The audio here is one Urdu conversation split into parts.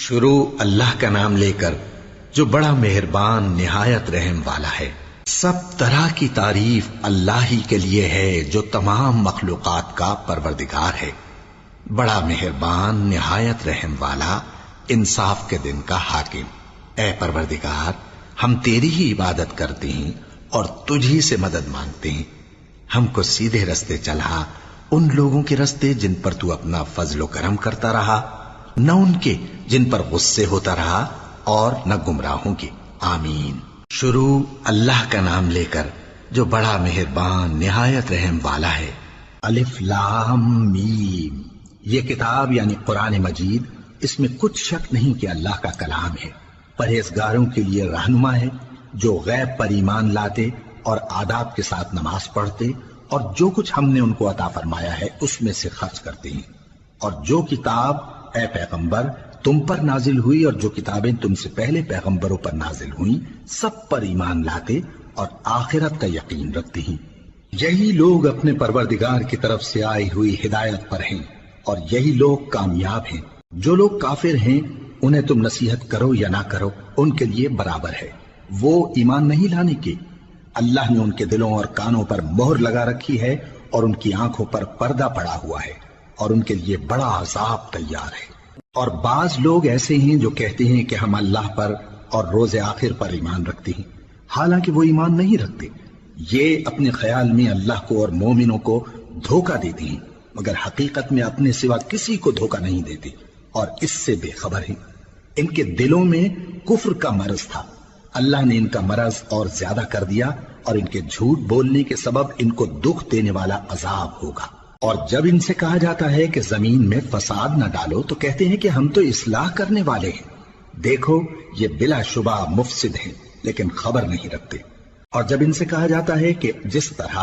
شروع اللہ کا نام لے کر جو بڑا مہربان نہایت رحم والا ہے۔ سب طرح کی تعریف اللہ ہی کے لیے ہے جو تمام مخلوقات کا پروردگار ہے، بڑا مہربان نہایت رحم والا، انصاف کے دن کا حاکم۔ اے پروردگار، ہم تیری ہی عبادت کرتے ہیں اور تجھی سے مدد مانگتے ہیں۔ ہم کو سیدھے رستے چلا، ان لوگوں کے رستے جن پر تو اپنا فضل و کرم کرتا رہا، نہ ان کے جن پر غصے ہوتا رہا، اور نہ گمراہوں کے۔ آمین۔ شروع اللہ کا نام لے کر جو بڑا مہربان نہایت رحم والا ہے۔ الف لام میم۔ یہ کتاب یعنی قرآن مجید، اس میں کچھ شک نہیں کہ اللہ کا کلام ہے، پرہیزگاروں کے لیے رہنما ہے، جو غیب پر ایمان لاتے اور آداب کے ساتھ نماز پڑھتے اور جو کچھ ہم نے ان کو عطا فرمایا ہے اس میں سے خرچ کرتے ہیں، اور جو کتاب اے پیغمبر تم پر نازل ہوئی اور جو کتابیں تم سے پہلے پیغمبروں پر نازل ہوئیں سب پر ایمان لاتے اور آخرت کا یقین رکھتے ہیں۔ یہی لوگ اپنے پروردگار کی طرف سے آئی ہوئی ہدایت پر ہیں اور یہی لوگ کامیاب ہیں۔ جو لوگ کافر ہیں انہیں تم نصیحت کرو یا نہ کرو ان کے لیے برابر ہے، وہ ایمان نہیں لانے کے۔ اللہ نے ان کے دلوں اور کانوں پر مہر لگا رکھی ہے اور ان کی آنکھوں پر پردہ پڑا ہوا ہے اور ان کے لیے بڑا عذاب تیار ہے۔ اور بعض لوگ ایسے ہیں جو کہتے ہیں کہ ہم اللہ پر اور روز آخر پر ایمان رکھتے ہیں، حالانکہ وہ ایمان نہیں رکھتے۔ یہ اپنے خیال میں اللہ کو اور مومنوں کو دھوکہ دیتے ہیں، مگر حقیقت میں اپنے سوا کسی کو دھوکہ نہیں دیتے اور اس سے بے خبر ہیں۔ ان کے دلوں میں کفر کا مرض تھا، اللہ نے ان کا مرض اور زیادہ کر دیا اور ان کے جھوٹ بولنے کے سبب ان کو دکھ دینے والا عذاب ہوگا۔ اور جب ان سے کہا جاتا ہے کہ زمین میں فساد نہ ڈالو تو کہتے ہیں کہ ہم تو اصلاح کرنے والے ہیں۔ دیکھو یہ بلا شبہ مفسد ہیں لیکن خبر نہیں رکھتے۔ اور جب ان سے کہا جاتا ہے کہ جس طرح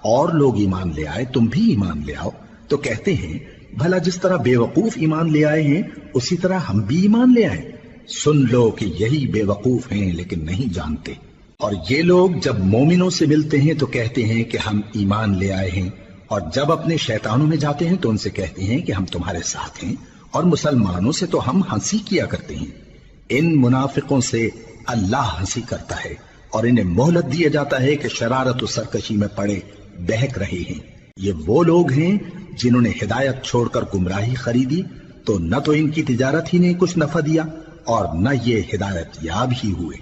اور لوگ ایمان لے آئے تم بھی ایمان لے آؤ تو کہتے ہیں بھلا جس طرح بے وقوف ایمان لے آئے ہیں اسی طرح ہم بھی ایمان لے آئے۔ سن لو کہ یہی بے وقوف ہیں لیکن نہیں جانتے۔ اور یہ لوگ جب مومنوں سے ملتے ہیں تو کہتے ہیں کہ ہم ایمان لے آئے ہیں، اور جب اپنے شیطانوں میں جاتے ہیں تو ان سے کہتے ہیں کہ ہم تمہارے ساتھ ہیں، اور مسلمانوں سے تو ہم ہنسی کیا کرتے ہیں۔ ان منافقوں سے اللہ ہنسی کرتا ہے اور انہیں مہلت دیا جاتا ہے کہ شرارت و سرکشی میں پڑے بہک رہے ہیں۔ یہ وہ لوگ ہیں جنہوں نے ہدایت چھوڑ کر گمراہی خریدی، تو نہ تو ان کی تجارت ہی نے کچھ نفع دیا اور نہ یہ ہدایت یاب ہی ہوئے۔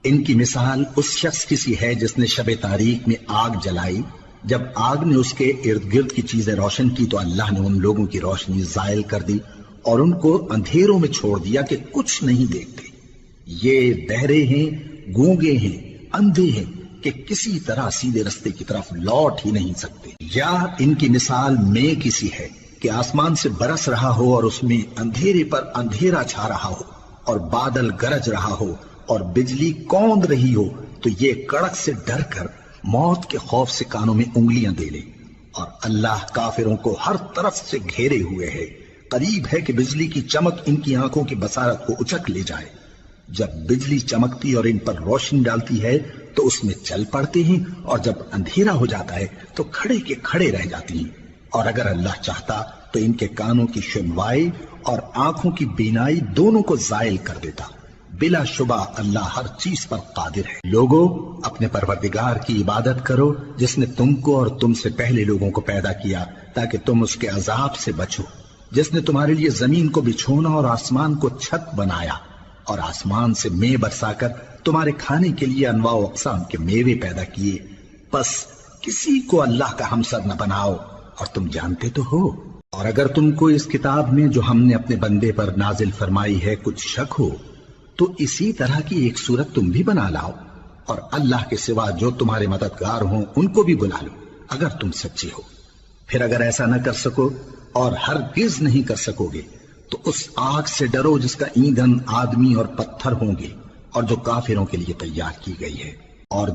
ان کی مثال اس شخص کی سی ہے جس نے شب تاریک میں آگ جلائی، جب آگ نے اس کے ارد گرد کی چیزیں روشن کی تو اللہ نے ان لوگوں کی روشنی زائل کر دی اور ان کو اندھیروں میں چھوڑ دیا کہ کچھ نہیں دیکھتے۔ یہ بہرے ہیں، گونگے ہیں، اندھے ہیں کہ کسی طرح سیدھے رستے کی طرف لوٹ ہی نہیں سکتے۔ یا ان کی مثال میں کسی ہے کہ آسمان سے برس رہا ہو اور اس میں اندھیرے پر اندھیرا چھا رہا ہو اور بادل گرج رہا ہو اور بجلی کوند رہی ہو تو یہ کڑک سے ڈر کر موت کے خوف سے کانوں میں انگلیاں دے لے۔ اور اللہ کافروں کو ہر طرف سے گھیرے ہوئے ہے، قریب ہے کہ بجلی کی چمک ان کی آنکھوں کی بصارت کو اچک لے جائے۔ جب بجلی چمکتی اور ان پر روشنی ڈالتی ہے تو اس میں چل پڑتے ہیں، اور جب اندھیرا ہو جاتا ہے تو کھڑے کے کھڑے رہ جاتی ہیں۔ اور اگر اللہ چاہتا تو ان کے کانوں کی سنوائی اور آنکھوں کی بینائی دونوں کو زائل کر دیتا۔ بلا شبہ اللہ ہر چیز پر قادر ہے۔ لوگو اپنے پروردگار کی عبادت کرو جس نے تم کو اور تم سے پہلے لوگوں کو پیدا کیا تاکہ تم اس کے عذاب سے بچو، جس نے تمہارے لیے زمین کو بچھونا اور آسمان کو چھت بنایا اور آسمان سے مے برسا کر تمہارے کھانے کے لیے انواع و اقسام کے میوے پیدا کیے۔ بس کسی کو اللہ کا ہمسر نہ بناؤ اور تم جانتے تو ہو۔ اور اگر تم کو اس کتاب میں جو ہم نے اپنے بندے پر نازل فرمائی ہے کچھ شک ہو تو اسی طرح کی ایک صورت تم بھی بنا لاؤ، اور اللہ کے سوا جو تمہارے مددگار ہوں ان کو بھی بلا لو اگر تم سچے ہو۔ پھر اگر ایسا نہ کر سکو اور ہرگز نہیں کر سکو گے تو اس آگ سے ڈرو جس کا ایندھن آدمی اور پتھر ہوں گے اور جو کافروں کے لیے تیار کی گئی ہے۔ اور